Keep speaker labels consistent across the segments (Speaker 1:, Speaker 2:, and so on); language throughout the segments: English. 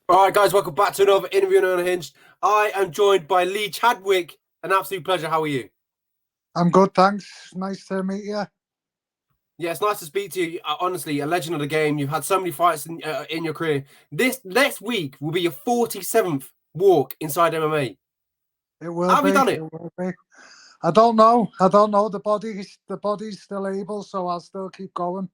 Speaker 1: All right, guys, welcome back to another interview on Unhinged. I am joined by Lee Chadwick. An absolute pleasure. How are you?
Speaker 2: I'm good, thanks. Nice to meet you.
Speaker 1: Yeah, it's nice to speak to you. Honestly, a legend of the game. You've had so many fights in your career. This next week will be your 47th walk inside MMA.
Speaker 2: It will
Speaker 1: How have
Speaker 2: be.
Speaker 1: you done it?
Speaker 2: It will be. I don't know. I don't know. The body's still able, so I'll still keep going.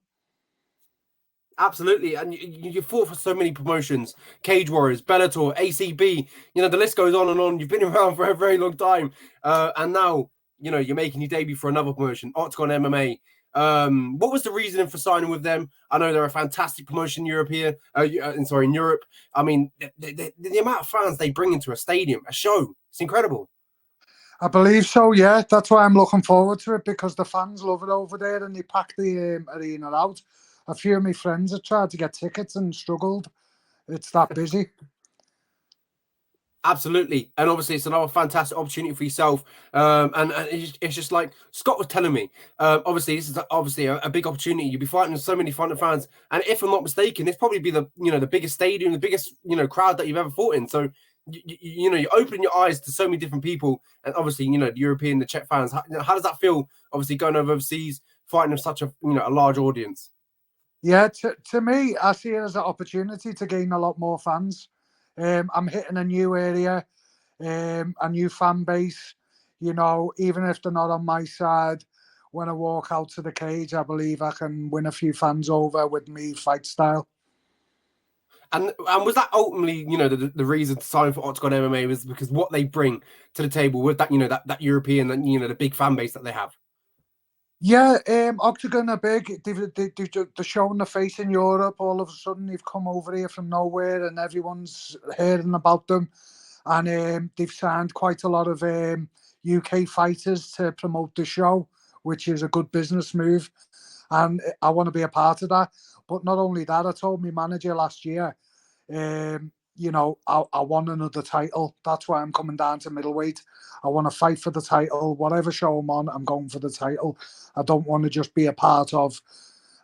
Speaker 1: Absolutely. And you fought for so many promotions. Cage Warriors, Bellator, ACB. The list goes on and on. You've been around for a very long time. And now, you're making your debut for another promotion, Oktagon MMA. What was the reasoning for signing with them? I know they're a fantastic promotion in in Europe. I mean, the amount of fans they bring into a stadium, a show, it's incredible.
Speaker 2: I believe so, yeah. That's why I'm looking forward to it, because the fans love it over there and they pack the arena out. A few of my friends have tried to get tickets and struggled. It's that busy.
Speaker 1: Absolutely, and obviously it's another fantastic opportunity for yourself. And it's just like Scott was telling me. Obviously, this is obviously a big opportunity. You'll be fighting with so many fun fans, and if I'm not mistaken, this probably be the biggest stadium, the biggest crowd that you've ever fought in. So you open your eyes to so many different people, and obviously the European, the Czech fans. How does that feel? Obviously, going overseas, fighting with such a large audience.
Speaker 2: Yeah, to me, I see it as an opportunity to gain a lot more fans. I'm hitting a new area, a new fan base. Even if they're not on my side, when I walk out to the cage, I believe I can win a few fans over with me fight style.
Speaker 1: And was that ultimately, the reason to sign for Oktagon MMA was because what they bring to the table with that, that European, and the big fan base that they have.
Speaker 2: Yeah, Octagon are big. They're showing the face in Europe. All of a sudden, they've come over here from nowhere, and everyone's hearing about them. And they've signed quite a lot of UK fighters to promote the show, which is a good business move. And I want to be a part of that. But not only that, I told my manager last year, I want another title. That's why I'm coming down to middleweight. I want to fight for the title. Whatever show I'm on, I'm going for the title. I don't want to just be a part of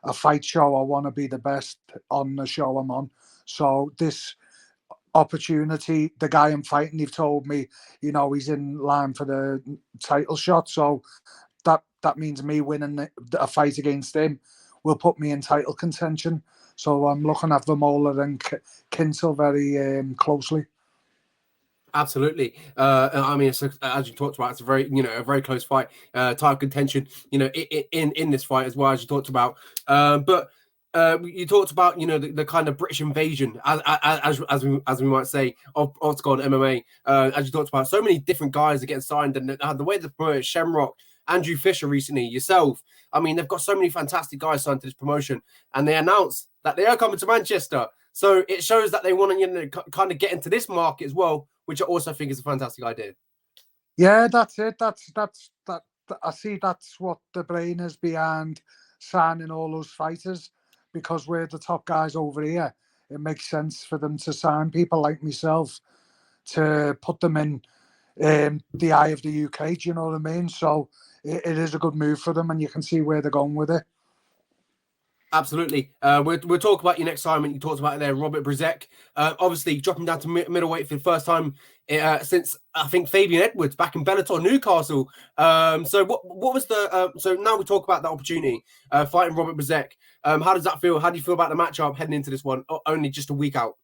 Speaker 2: a fight show. I want to be the best on the show I'm on. So this opportunity, the guy I'm fighting, they've told me, he's in line for the title shot. So that means me winning a fight against him will put me in title contention. So I'm looking at Vermola and Kintel very closely.
Speaker 1: Absolutely. I mean, as you talked about, it's a very close fight, title contention, in this fight as well, as you talked about. But you talked about, the kind of British invasion, as we might say, of Oktagon MMA. As you talked about, so many different guys are getting signed, and the way they promoted Shamrock, Andrew Fisher recently, yourself. I mean, they've got so many fantastic guys signed to this promotion, and they announced that they are coming to Manchester. So it shows that they want to, kind of get into this market as well, which I also think is a fantastic idea.
Speaker 2: Yeah, that's it. That. I see that's what the brain is behind signing all those fighters, because we're the top guys over here. It makes sense for them to sign people like myself to put them in the eye of the UK. Do you know what I mean? So it is a good move for them, and you can see where they're going with it.
Speaker 1: Absolutely. We'll talk about your next assignment. You talked about it there, Robert Bryczek. Obviously, dropping down to middleweight for the first time since, I think, Fabian Edwards back in Bellator Newcastle. So what was the... so now we talk about that opportunity, fighting Robert Bryczek. How does that feel? How do you feel about the matchup heading into this one, only just a week out?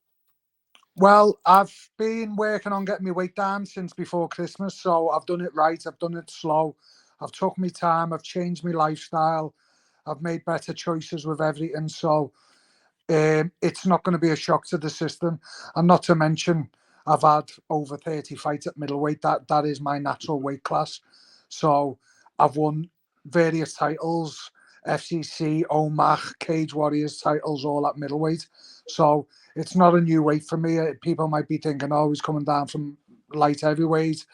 Speaker 2: Well, I've been working on getting my weight down since before Christmas, so I've done it right. I've done it slow. I've took my time. I've changed my lifestyle. I've made better choices with everything. So it's not going to be a shock to the system. And not to mention, I've had over 30 fights at middleweight. That is my natural weight class. So I've won various titles, FCC, OMAC, Cage Warriors titles, all at middleweight. So it's not a new weight for me. People might be thinking, oh, he's coming down from light heavyweight.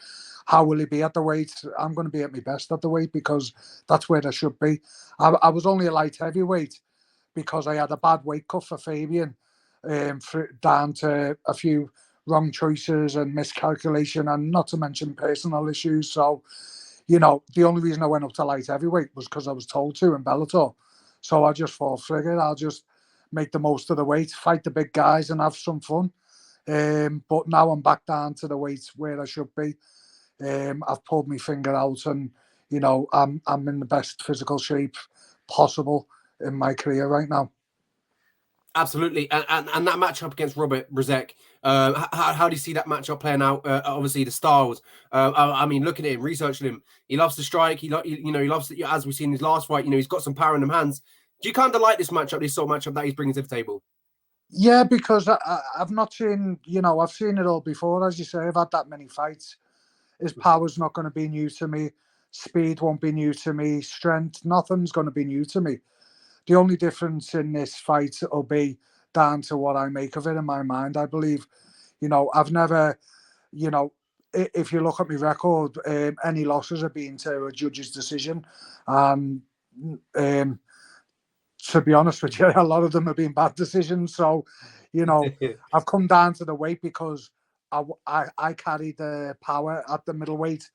Speaker 2: How will he be at the weight? I'm going to be at my best at the weight, because that's where I should be. I was only a light heavyweight because I had a bad weight cut for Fabian, down to a few wrong choices and miscalculation, and not to mention personal issues. So, the only reason I went up to light heavyweight was because I was told to in Bellator. So I just thought, figured I'll just make the most of the weight, fight the big guys, and have some fun. But now I'm back down to the weight where I should be. I've pulled my finger out, and I'm in the best physical shape possible in my career right now.
Speaker 1: Absolutely, and that matchup against Robert Bryczek, how do you see that matchup playing out? Obviously, the styles. I mean, looking at him, researching him, he loves to strike. He loves to, as we've seen in his last fight. He's got some power in them hands. Do you kind of like this matchup, this sort of matchup that he's bringing to the table?
Speaker 2: Yeah, because I've not seen, I've seen it all before. As you say, I've had that many fights. His power's not going to be new to me. Speed won't be new to me. Strength, nothing's going to be new to me. The only difference in this fight will be down to what I make of it in my mind, I believe. I've never, if you look at my record, any losses have been to a judge's decision. And to be honest with you, a lot of them have been bad decisions. So, I've come down to the weight because I carry the power at the middleweight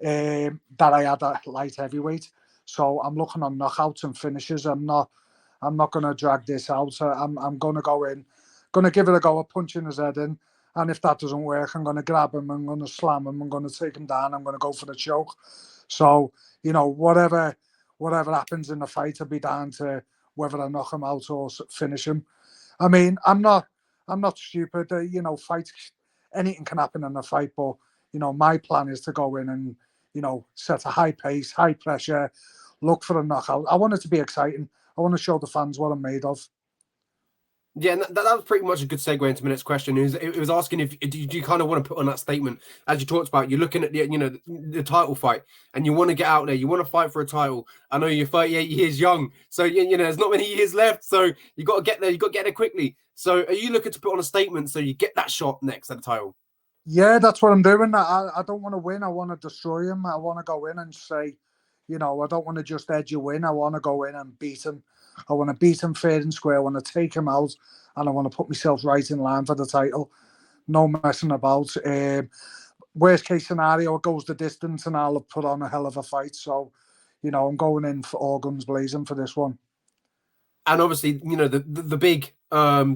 Speaker 2: that I had at light heavyweight. So I'm looking on knockouts and finishes. I'm not going to drag this out. I'm going to go in, going to give it a go, a punch in his head in. And if that doesn't work, I'm going to grab him, I'm going to slam him, I'm going to take him down, I'm going to go for the choke. So, whatever happens in the fight will be down to whether I knock him out or finish him. I mean, I'm not stupid. Fights, anything can happen in a fight, but my plan is to go in and set a high pace, high pressure, look for a knockout. I want it to be exciting. I want to show the fans what I'm made of.
Speaker 1: Yeah, and that was pretty much a good segue into my next question. It was asking if do you kind of want to put on that statement as you talked about. You're looking at the title fight, and you want to get out there. You want to fight for a title. I know you're 38 years young, so there's not many years left. So you got to get there. You got to get there quickly. So are you looking to put on a statement so you get that shot next at the title?
Speaker 2: Yeah, that's what I'm doing. I don't want to win. I want to destroy him. I want to go in and say, I don't want to just edge a win. I want to go in and beat him. I want to beat him fair and square. I want to take him out, and I want to put myself right in line for the title. No messing about. Worst case scenario, it goes the distance, and I'll have put on a hell of a fight. So, I'm going in for all guns blazing for this one.
Speaker 1: And obviously, the big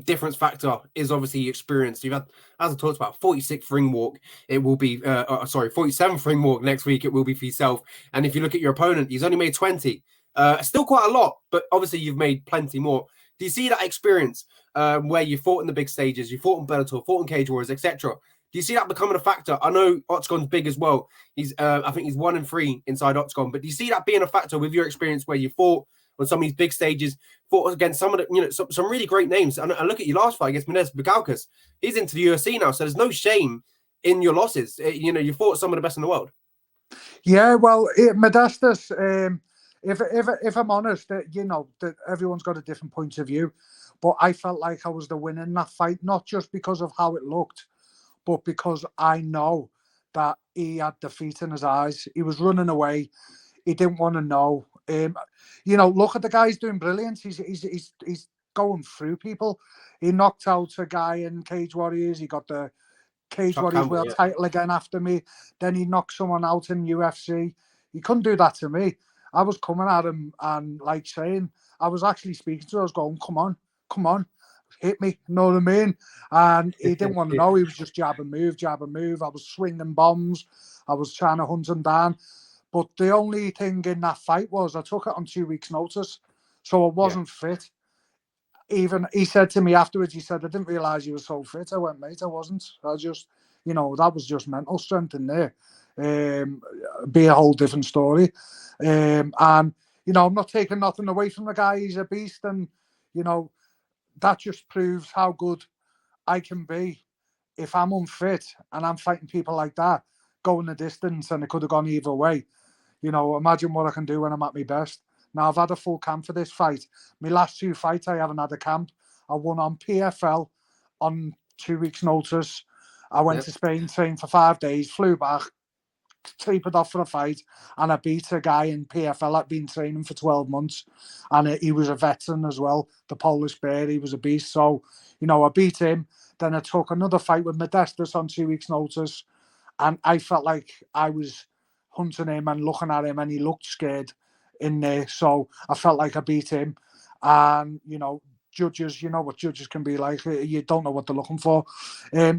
Speaker 1: difference factor is obviously experience. You've had, as I talked about, 46th ring walk. It will be, 47th ring walk next week. It will be for yourself. And if you look at your opponent, he's only made 20. Still quite a lot, but obviously you've made plenty more. Do you see that experience where you fought in the big stages, you fought in Bellator, fought in Cage Warriors, etc.? Do you see that becoming a factor? I know Oktagon's big as well. I think he's 1-3 inside Oktagon. But do you see that being a factor with your experience where you fought on some of these big stages, fought against some of the, some really great names? And look at your last fight against Mendes Bugalkas. He's into the UFC now, so there's no shame in your losses. You fought some of the best in the world.
Speaker 2: Yeah, well, Modestus, if I'm honest, that everyone's got a different point of view, but I felt like I was the winner in that fight, not just because of how it looked, but because I know that he had defeat in his eyes. He was running away. He didn't want to know. Look at the guy. He's doing brilliant. He's going through people. He knocked out a guy in Cage Warriors. He got the Cage Warriors world title again after me. Then he knocked someone out in UFC. He couldn't do that to me. I was coming at him and saying, I was actually speaking to him. I was going, come on, hit me. You know what I mean? And he didn't want to know. He was just jab and move, jab and move. I was swinging bombs. I was trying to hunt him down. But the only thing in that fight was I took it on 2 weeks' notice. So I wasn't fit. Even he said to me afterwards, he said, I didn't realise you were so fit. I went, mate, I wasn't. I just, that was just mental strength in there. Be a whole different story. And, I'm not taking nothing away from the guy. He's a beast. And, that just proves how good I can be if I'm unfit and I'm fighting people like that, going the distance, and it could have gone either way. Imagine what I can do when I'm at my best. Now, I've had a full camp for this fight. My last 2 fights, I haven't had a camp. I won on PFL on 2 weeks' notice. I went to Spain, trained for 5 days, flew back, tapered off for a fight, and I beat a guy in PFL. I'd been training for 12 months, and he was a veteran as well, the Polish Bear. He was a beast. So, I beat him. Then I took another fight with Modestus on 2 weeks' notice, and I felt like I was hunting him and looking at him, and he looked scared in there. So I felt like I beat him. And, judges, you know what judges can be like. You don't know what they're looking for.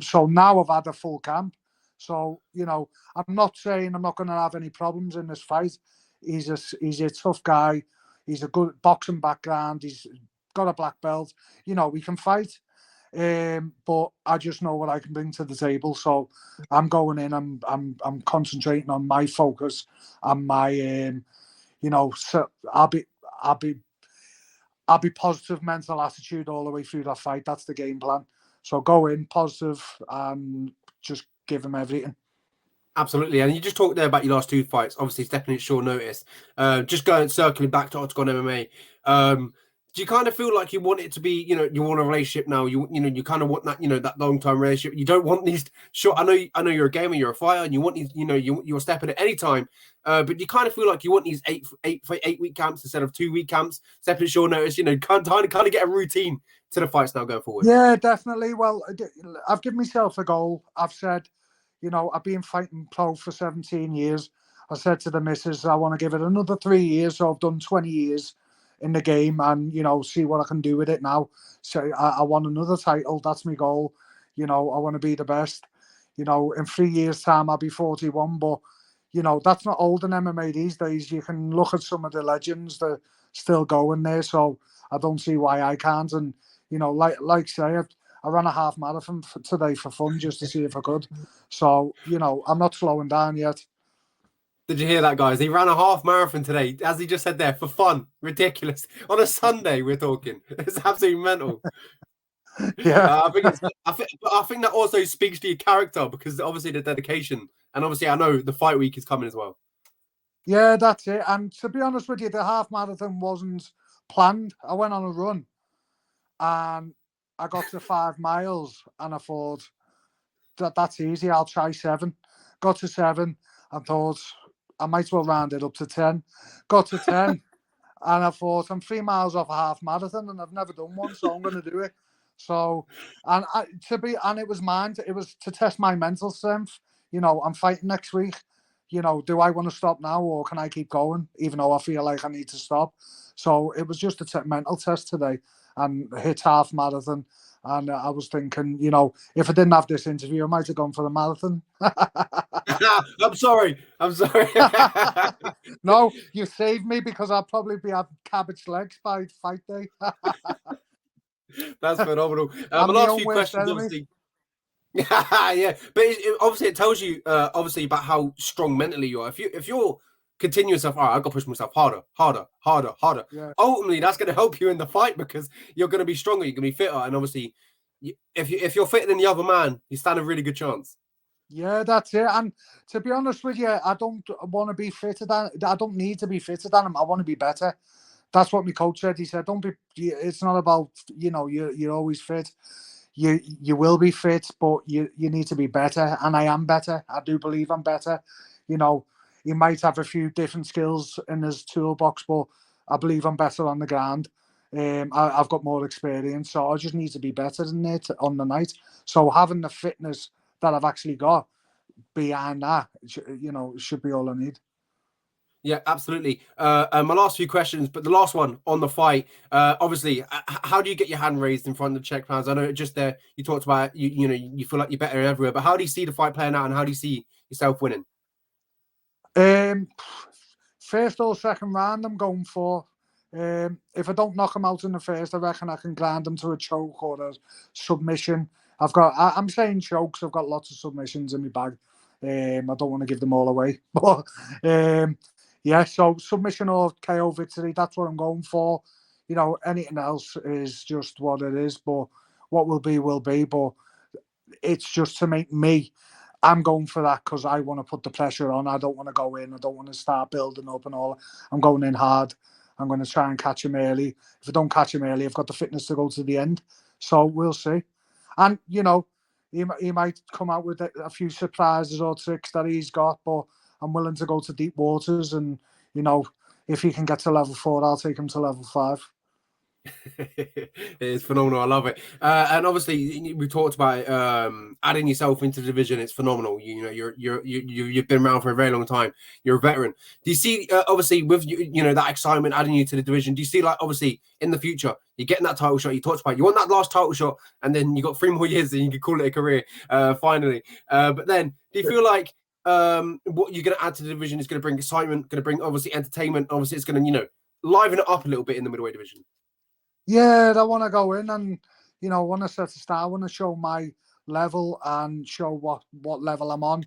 Speaker 2: So now I've had a full camp. So, you know, I'm not saying I'm not going to have any problems in this fight. He's a tough guy. He's a good boxing background. He's got a black belt. You know, we can fight. But I just know what I can bring to the table. So I'm going in. I'm concentrating on my focus and my you know. So I'll be positive mental attitude all the way through that fight. That's the game plan. So go in positive and just give him everything.
Speaker 1: Absolutely, and you just talked there about your last two fights. Obviously, it's definitely short notice. Just circling back to Oktagon MMA. Do you kind of feel like you want it to be, you know, you want a relationship now? You kind of want that, you know, that long-term relationship. You don't want these short. I know you're a gamer, you're a fighter, and you want these, you know, you're stepping at any time. But you kind of feel like you want these 8-week camps instead of 2-week camps, stepping at short notice. You know, kind of get a routine to the fights now going forward.
Speaker 2: Yeah, definitely. Well, I've given myself a goal. I've said, you know, I've been fighting pro for 17 years. I said to the missus, I want to give it another 3 years. So I've done 20 years in the game and, you know, see what I can do with it now. So I want another title. That's my goal. You know, I want to be the best. You know, in 3 years' time, I'll be 41. But, you know, that's not old in MMA these days. You can look at some of the legends that are still going there. So I don't see why I can't. And, you know, like say, I ran a half marathon today for fun just to see if I could. So, you know, I'm not slowing down yet.
Speaker 1: Did you hear that, guys? He ran a half marathon today, as he just said there, for fun. Ridiculous. On a Sunday, we're talking. It's absolutely mental.
Speaker 2: Yeah.
Speaker 1: I think that also speaks to your character because obviously the dedication, and obviously I know the fight week is coming as well.
Speaker 2: Yeah, that's it. And to be honest with you, the half marathon wasn't planned. I went on a run and I got to 5 miles and I thought that's easy. I'll try 7. Got to 7 and thought I might as well round it up to 10. Got to 10 and I thought I'm 3 miles off a half marathon and I've never done one, so I'm going to do it. So, and it was mine. It was to test my mental strength. You know, I'm fighting next week. You know, do I want to stop now or can I keep going, even though I feel like I need to stop? So it was just a mental test today and hit half marathon. And I was thinking, you know, if I didn't have this interview, I might have gone for the marathon.
Speaker 1: I'm sorry.
Speaker 2: No, you saved me because I'll probably be having cabbage legs by fight day.
Speaker 1: That's phenomenal.
Speaker 2: I'm
Speaker 1: My
Speaker 2: my
Speaker 1: last
Speaker 2: own
Speaker 1: few
Speaker 2: worst
Speaker 1: questions,
Speaker 2: enemy.
Speaker 1: obviously. Yeah, but obviously it tells you obviously about how strong mentally you are. If you're continuing yourself, all right, I've got to push myself harder.
Speaker 2: Yeah.
Speaker 1: Ultimately, that's going to help you in the fight because you're going to be stronger, you're going to be fitter, and obviously, if you're fitter than the other man, you stand a really good chance.
Speaker 2: Yeah, that's it. And to be honest with you, I don't want to be fitter than. I don't need to be fitter than him. I want to be better. That's what my coach said. He said, "Don't be. It's not about you're always fit. You will be fit, but you need to be better. And I am better. I do believe I'm better. You know, he might have a few different skills in his toolbox, but I believe I'm better on the ground. I've got more experience, so I just need to be better than it on the night. So having the fitness that I've actually got behind that, you know, should be all I need.
Speaker 1: Yeah, absolutely. My last few questions, but the last one on the fight. Obviously, how do you get your hand raised in front of the check plans? I know just there you talked about you know you feel like you're better everywhere, but how do you see the fight playing out, and how do you see yourself winning?
Speaker 2: First or second round, I'm going for. If I don't knock him out in the first, I reckon I can grind him to a choke or a submission. I'm saying chokes. I've got lots of submissions in my bag. I don't want to give them all away, but yeah. So submission or KO victory. That's what I'm going for. You know, anything else is just what it is. But what will be will be. But it's just to make me. I'm going for that because I want to put the pressure on. I don't want to go in. I don't want to start building up and all. I'm going in hard. I'm going to try and catch him early. If I don't catch him early, I've got the fitness to go to the end. So we'll see. And, you know, he might come out with a few surprises or tricks that he's got, but I'm willing to go to deep waters. And, you know, if he can get to level 4, I'll take him to level 5.
Speaker 1: It's phenomenal. I love it. And obviously, we talked about adding yourself into the division. It's phenomenal. You know, you've been around for a very long time. You're a veteran. Do you see, obviously, with you know that excitement adding you to the division? Do you see, like, obviously, in the future, you're getting that title shot? You talked about you want that last title shot, and then you got 3 more years, and you can call it a career. Finally, but then, do you feel like what you're going to add to the division is going to bring excitement, going to bring obviously entertainment? Obviously, it's going to liven it up a little bit in the middleweight division.
Speaker 2: Yeah, I want to go in and, want to set a start. I want to show my level and show what level I'm on.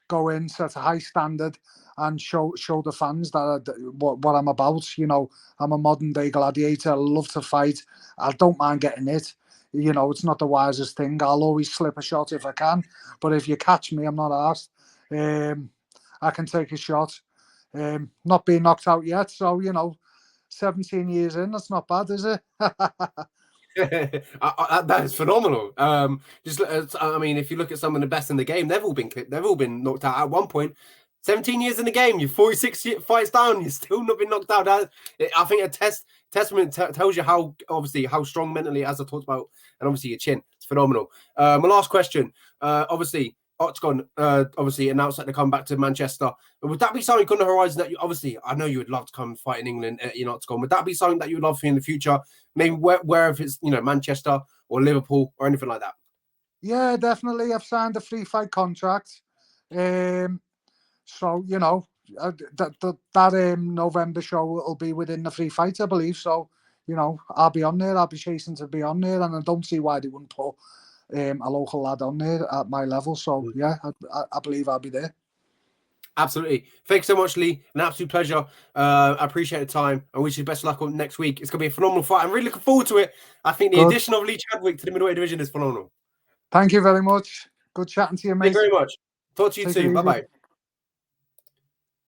Speaker 2: Go in, set a high standard, and show the fans what I'm about. I'm a modern day gladiator. I love to fight. I don't mind getting hit. It's not the wisest thing. I'll always slip a shot if I can, but if you catch me, I'm not asked. I can take a shot. Not being knocked out yet, so 17 years in, that's not bad, is it?
Speaker 1: That is phenomenal. I mean, if you look at some of the best in the game, they've all been clipped. They've all been knocked out at one point. 17 years in the game, you're 46 fights down, you're still not been knocked out. I think a testament tells you how strong mentally, as I talked about, and obviously your chin. It's phenomenal. My last question, obviously, Oktagon obviously announced that they come back to Manchester. Would that be something on the horizon that I know you would love to come fight in England in Oktagon? Would that be something that you would love for in the future? Maybe wherever it's Manchester or Liverpool or anything like that?
Speaker 2: Yeah, definitely. I've signed a free fight contract. So that November show will be within the free fight, I believe. So I'll be on there. I'll be chasing to be on there, and I don't see why they wouldn't put a local lad on there at my level. So yeah, I believe I'll be there.
Speaker 1: Absolutely. Thanks so much, Lee. An absolute pleasure. I appreciate the time. I wish you best luck on next week. It's going to be a phenomenal fight. I'm really looking forward to it. I think the addition of Lee Chadwick to the middleweight division is phenomenal.
Speaker 2: Thank you very much. Good chatting to you, mate.
Speaker 1: Thank you very much. Talk to you soon. Bye-bye.